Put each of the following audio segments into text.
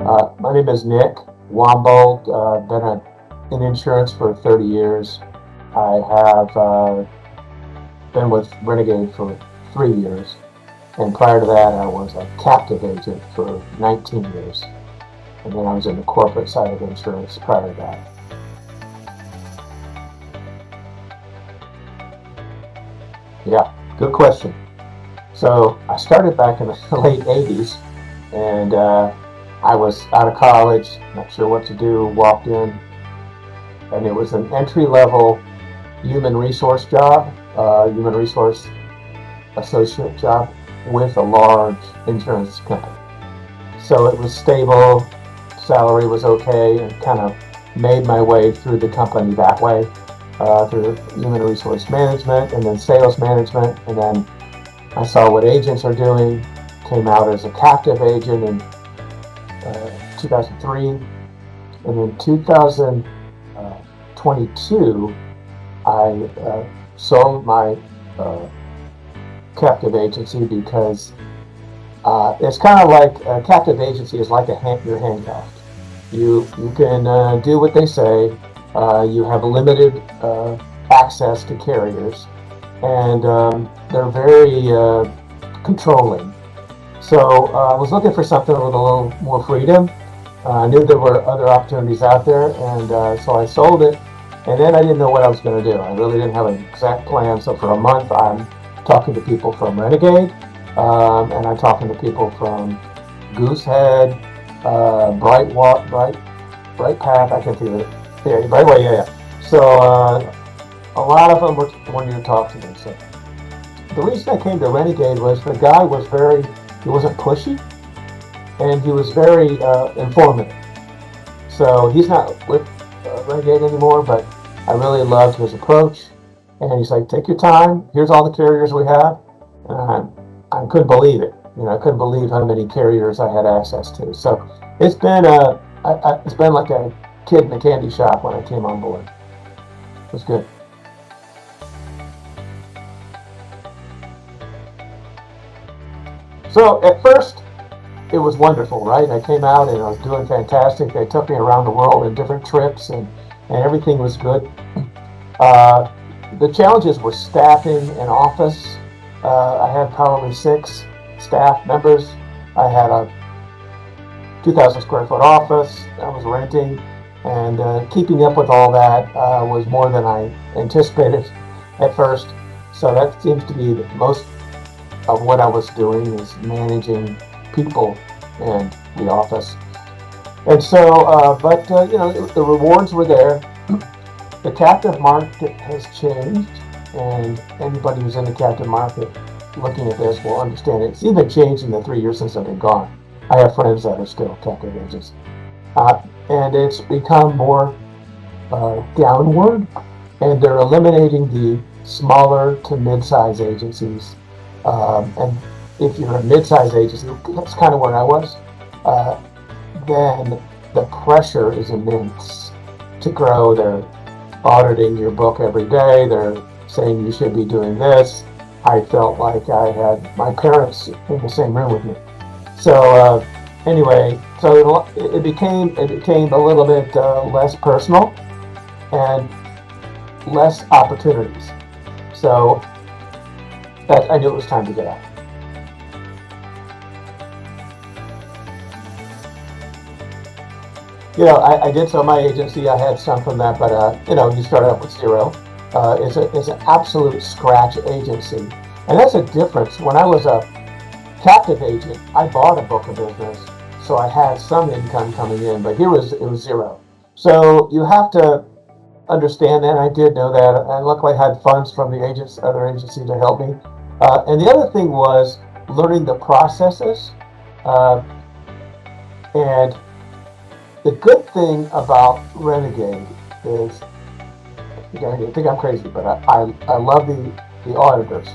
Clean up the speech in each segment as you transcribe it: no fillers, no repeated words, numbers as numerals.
My name is Nick Wombold. Been in insurance for 30 years. I have been with Renegade for 3 years, and prior to that, I was a captive agent for 19 years, and then I was in the corporate side of insurance prior to that. Yeah, good question. So I started back in the late 80s, and I was out of college, not sure what to do, walked in, and it was an entry-level human resource job, human resource associate job with a large insurance company. So it was stable, salary was okay, and kind of made my way through the company that way, through human resource management and then sales management. And then I saw what agents are doing, came out as a captive agent in 2003. And in 2022, I sold my captive agency because it's kind of like a captive agency is like you're handcuffed. You can do what they say. You have limited access to carriers, and they're very controlling. So I was looking for something with a little more freedom. I knew there were other opportunities out there, and so I sold it. And then I didn't know what I was going to do. I really didn't have an exact plan. So for a month, I'm talking to people from Renegade, and I'm talking to people from Goosehead, Bright Path. I can't think of it. Yeah, Brightway. Yeah. So a lot of them were wanting to talk to me. So the reason I came to Renegade was the guy was he wasn't pushy, and he was very informative. So he's not with Renegade anymore, but I really loved his approach. And he's like, take your time. Here's all the carriers we have. And I couldn't believe it. I couldn't believe how many carriers I had access to. So it's been it's been like a kid in a candy shop when I came on board. It was good. So at first, it was wonderful, right? I came out and I was doing fantastic. They took me around the world in different trips, and everything was good. The challenges were staffing an office. I had probably 6 staff members. I had a 2,000 square foot office I was renting, and keeping up with all that was more than I anticipated at first. So that seems to be most of what I was doing, is managing people and the office. And so, the rewards were there. The captive market has changed, and anybody who's in the captive market looking at this will understand it. It's even changed in the 3 years since I've been gone. I have friends that are still captive agents. And it's become more downward, and they're eliminating the smaller to mid-size agencies. And if you're a mid-size agency, that's kind of where I was, then the pressure is immense to grow. They're auditing your book every day. They're saying you should be doing this. I felt like I had my parents in the same room with me. So anyway, so it became a little bit less personal and less opportunities. So I knew it was time to get out. I did sell my agency. I had some from that, but you start out with zero. It's an absolute scratch agency, and that's a difference. When I was a captive agent, I bought a book of business, so I had some income coming in. But it was zero. So you have to understand that. I did know that, and luckily I had funds from the other agency to help me. And the other thing was learning the processes, and the good thing about Renegade is, I think I'm crazy, but I love the auditors.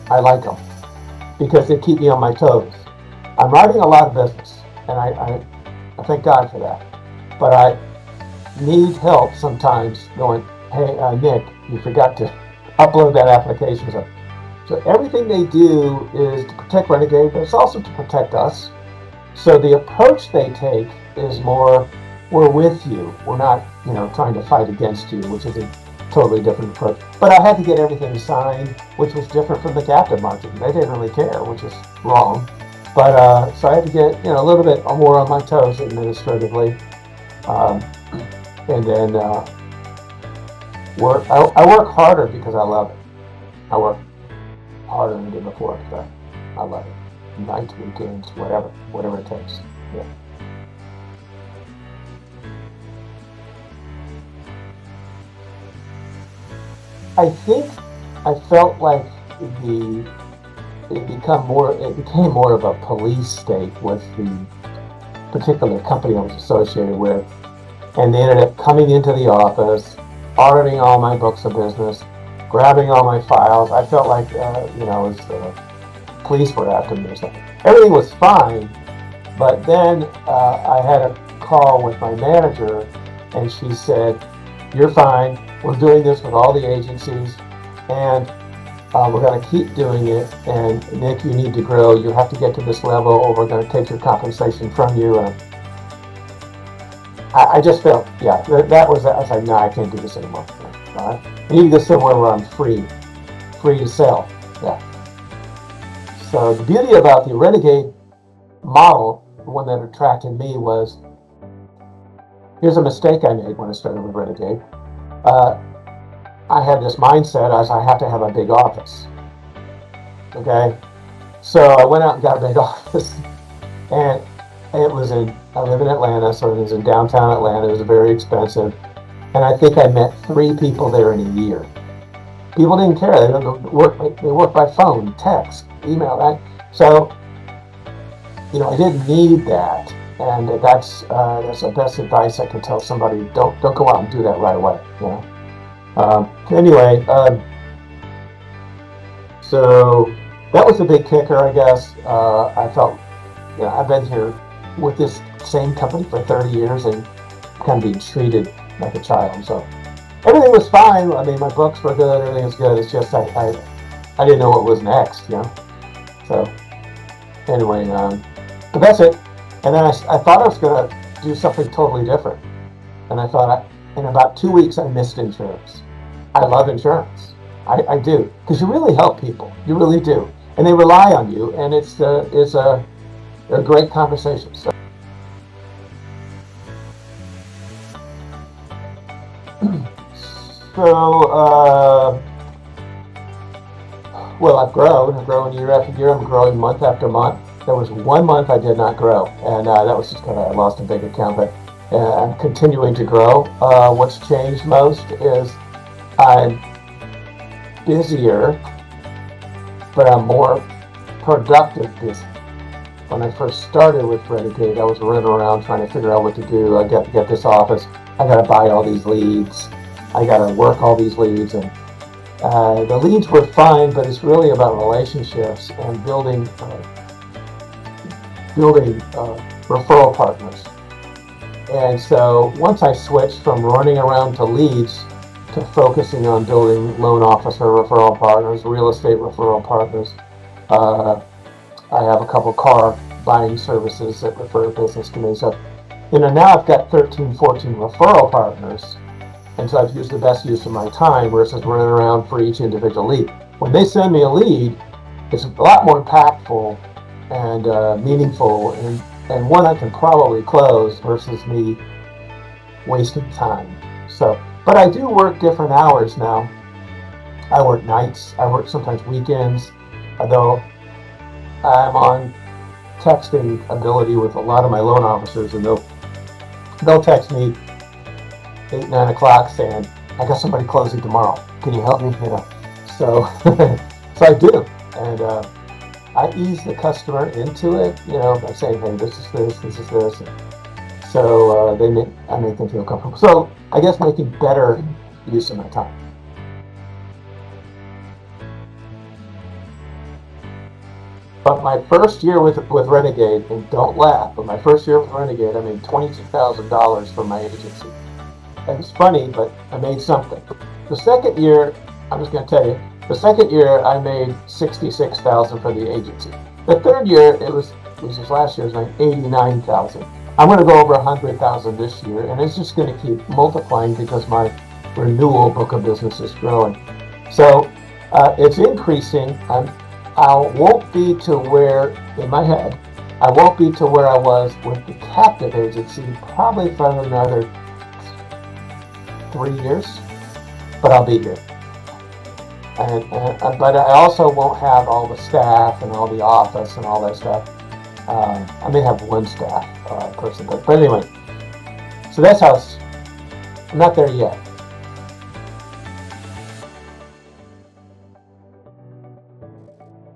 I like them because they keep me on my toes. I'm writing a lot of business, and I thank God for that. But I need help sometimes going, hey, Nick, you forgot to upload that application. So everything they do is to protect Renegade, but it's also to protect us. So the approach they take is more, we're with you. We're not, trying to fight against you, which is a totally different approach. But I had to get everything signed, which was different from the captive market. They didn't really care, which is wrong. But so I had to get, a little bit more on my toes administratively, um, and then work. I work harder because I love it. I work harder than I did before because I love it. Nights, weekends, whatever it takes. Yeah. I think I felt like the it became more of a police state with the particular company I was associated with, and they ended up coming into the office, auditing all my books of business, grabbing all my files. I felt like it was police were after me or something. Everything was fine, but then I had a call with my manager, and she said, "You're fine. We're doing this with all the agencies, and we're going to keep doing it. And Nick, you need to grow. You have to get to this level, or we're going to take your compensation from you." And I just felt, that was. I was like, "No, I can't do this anymore. I need to go somewhere where I'm free to sell." Yeah. So the beauty about the Renegade model, the one that attracted me, was, here's a mistake I made when I started with Renegade. I had this mindset as I have to have a big office. Okay, so I went out and got a big office, and I live in Atlanta, so it was in downtown Atlanta. It was very expensive, and I think I met 3 people there in a year. People didn't care. They worked by phone, text, email. So I didn't need that, and that's the best advice I can tell somebody. Don't go out and do that right away. Anyway, so that was a big kicker, I guess. I felt, I've been here with this same company for 30 years and kind of being treated like a child. So everything was fine. I mean, my books were good. Everything was good. It's just I didn't know what was next. So anyway, but that's it. And then I thought I was going to do something totally different. And I thought, in about 2 weeks, I missed insurance. I love insurance. I do, because you really help people. You really do, and they rely on you, and it's a great conversation. So, well, I've grown year after year. I'm growing month after month. There was 1 month I did not grow, and that was just because I lost a big account. But I'm continuing to grow. What's changed most is I'm busier, but I'm more productive busy. When I first started with Renegade, I was running around trying to figure out what to do. I got to get this office. I got to buy all these leads. I got to work all these leads, and the leads were fine, but it's really about relationships and building referral partners. And so once I switched from running around to leads to focusing on building loan officer referral partners, real estate referral partners, I have a couple car buying services that refer business to me. So, now I've got 13, 14 referral partners. And so I've used the best use of my time versus running around for each individual lead. When they send me a lead, it's a lot more impactful and meaningful, and one I can probably close versus me wasting time. So, but I do work different hours now. I work nights. I work sometimes weekends, although I'm on texting ability with a lot of my loan officers, and they'll text me 8, 9 o'clock saying, "I got somebody closing tomorrow. Can you help me?" So so I do, and I ease the customer into it, by saying, "Hey, this is this, this is this." So I make them feel comfortable. So I guess making better use of my time. But my first year with Renegade, and don't laugh, but my first year with Renegade, I made $22,000 for my agency. It was funny, but I made something. The second year, I'm just going to tell you, the second year I made $66,000 for the agency. The third year, it was which is last year's rank, 89,000. I'm going to go over 100,000 this year, and it's just going to keep multiplying because my renewal book of business is growing. So it's increasing. I won't be to where, in my head, I won't be to where I was with the captive agency probably for another 3 years, but I'll be here. But I also won't have all the staff and all the office and all that stuff. I may have one staff person, but anyway. So that's how I'm not there yet.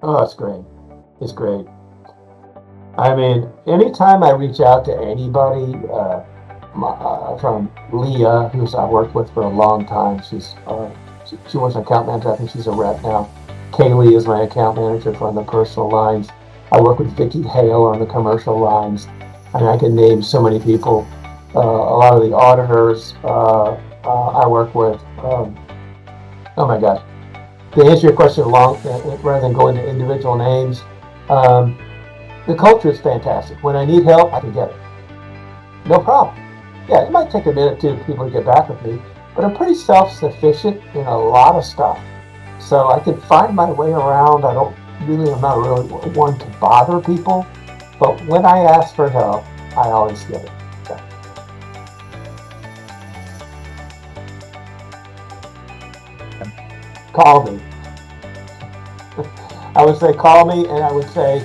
Oh, it's great. It's great. I mean, anytime I reach out to anybody, from Leah, who's I worked with for a long time, she was an account manager. I think she's a rep now. Kaylee is my account manager for the personal lines. I work with Vicki Hale on the commercial lines. I mean, I can name so many people. A lot of the auditors I work with. Oh my gosh. To answer your question rather than go into individual names, the culture is fantastic. When I need help, I can get it. No problem. Yeah, it might take a minute for people to get back with me, but I'm pretty self-sufficient in a lot of stuff. So I can find my way around. I'm not really one to bother people, but when I ask for help, I always get it. Okay. Call me. I would say call me, and I would say,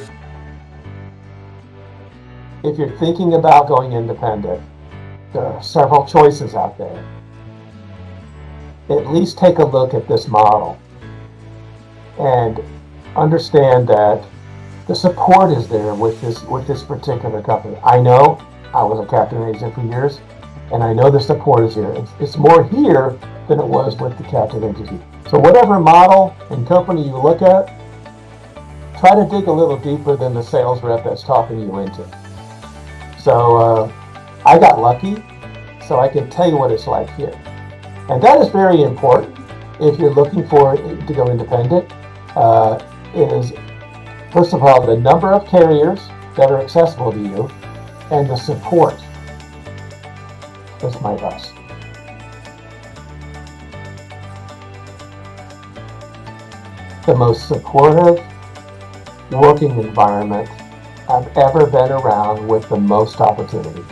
if you're thinking about going independent, there are several choices out there. At least take a look at this model and understand that the support is there with this particular company. I know I was a captain agent for years, and I know the support is here. It's more here than it was with the captive agency. So whatever model and company you look at, try to dig a little deeper than the sales rep that's talking you into. So I got lucky, so I can tell you what it's like here. And that is very important if you're looking to go independent, is first of all, the number of carriers that are accessible to you and the support. That's my advice. The most supportive working environment I've ever been around with the most opportunity.